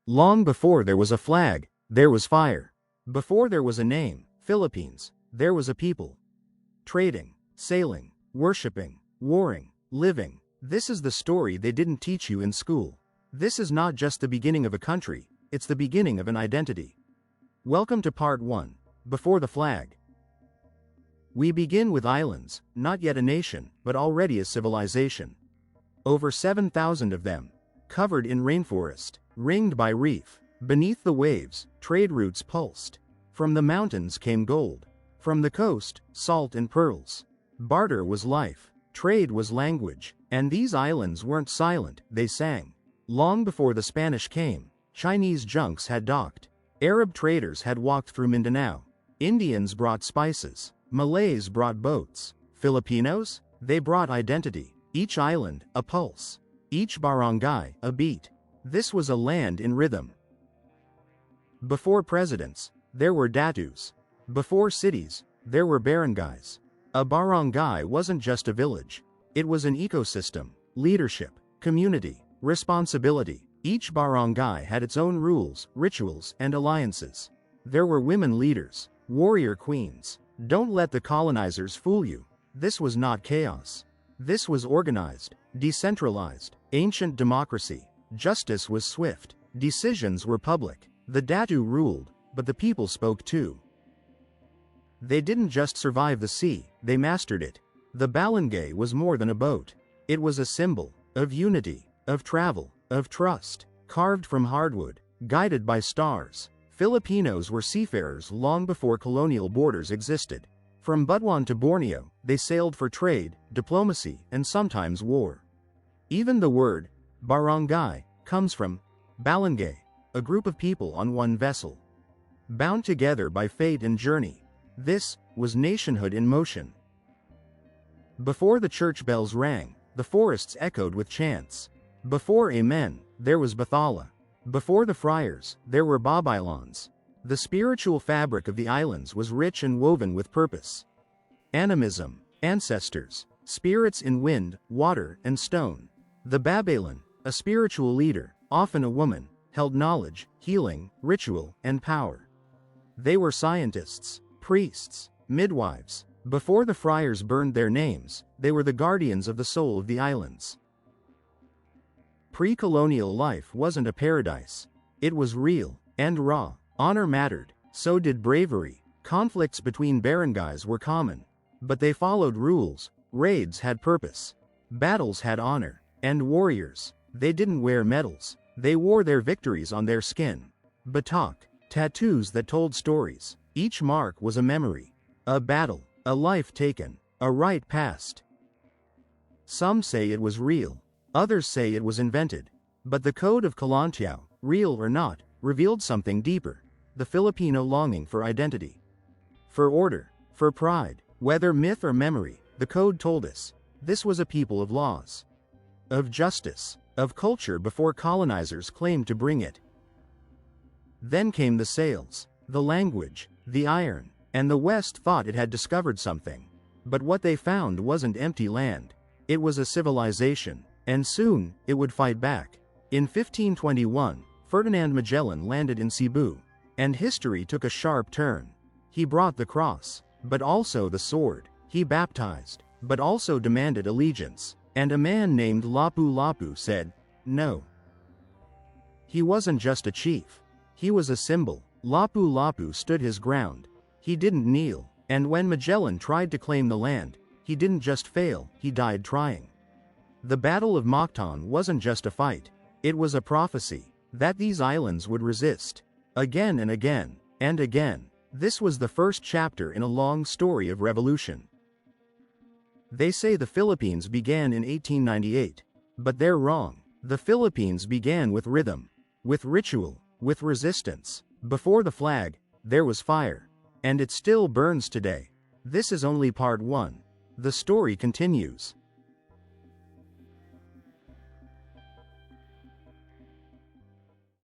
Long before there was a flag, there was fire. Before there was a name, Philippines, there was a people. Trading, sailing, worshipping, warring, living. This is the story they didn't teach you in school. This is not just the beginning of a country, it's the beginning of an identity. Welcome to part 1, Before the Flag. We begin with islands, not yet a nation, but already a civilization. Over 7,000 of them, covered in rainforest, ringed by reef. Beneath the waves, trade routes pulsed. From the mountains came gold. From the coast, salt and pearls. Barter was life, trade was language, and these islands weren't silent, they sang. Long before the Spanish came, Chinese junks had docked. Arab traders had walked through Mindanao. Indians brought spices. Malays brought boats. Filipinos? They brought identity. Each island, a pulse. Each barangay, a beat. This was a land in rhythm. Before presidents, there were datus. Before cities, there were barangays. A barangay wasn't just a village. It was an ecosystem, leadership, community, responsibility. Each barangay had its own rules, rituals, and alliances. There were women leaders, warrior queens. Don't let the colonizers fool you. This was not chaos. This was organized, decentralized, ancient democracy. Justice was swift. Decisions were public. The datu ruled, but the people spoke too. They didn't just survive the sea, they mastered it. The barangay was more than a boat. It was a symbol of unity, of travel, of trust. Carved from hardwood, guided by stars. Filipinos were seafarers long before colonial borders existed. From Butuan to Borneo, they sailed for trade, diplomacy, and sometimes war. Even the word barangay comes from barangay, a group of people on one vessel, bound together by fate and journey. This was nationhood in motion. Before the church bells rang, the forests echoed with chants. Before amen, there was Bathala. Before the friars, there were Babaylans. The spiritual fabric of the islands was rich and woven with purpose. Animism, ancestors, spirits in wind, water, and stone. The Babaylan, a spiritual leader, often a woman, held knowledge, healing, ritual, and power. They were scientists, priests, midwives. Before the friars burned their names, they were the guardians of the soul of the islands. Pre-colonial life wasn't a paradise. It was real and raw. Honor mattered, so did bravery. Conflicts between barangays were common, but they followed rules. Raids had purpose. Battles had honor. And warriors, they didn't wear medals. They wore their victories on their skin. Batak, tattoos that told stories. Each mark was a memory. A battle, a life taken, a right passed. Some say it was real. Others say it was invented. But the code of colonization, real or not, revealed something deeper. The Filipino longing for identity. For order, for pride, whether myth or memory, the code told us. This was a people of laws, of justice, of culture before colonizers claimed to bring it. Then came the sails, the language, the iron, and the West thought it had discovered something. But what they found wasn't empty land. It was a civilization, and soon, it would fight back. In 1521, Ferdinand Magellan landed in Cebu, and history took a sharp turn. He brought the cross, but also the sword. He baptized, but also demanded allegiance. And a man named Lapu-Lapu said, no. He wasn't just a chief. He was a symbol. Lapu-Lapu stood his ground. He didn't kneel. And when Magellan tried to claim the land, he didn't just fail, he died trying. The Battle of Mactan wasn't just a fight. It was a prophecy that these islands would resist. Again and again, and again. This was the first chapter in a long story of revolution. They say the Philippines began in 1898. But they're wrong. The Philippines began with rhythm, with ritual, with resistance. Before the flag, there was fire. And it still burns today. This is only part 1. The story continues.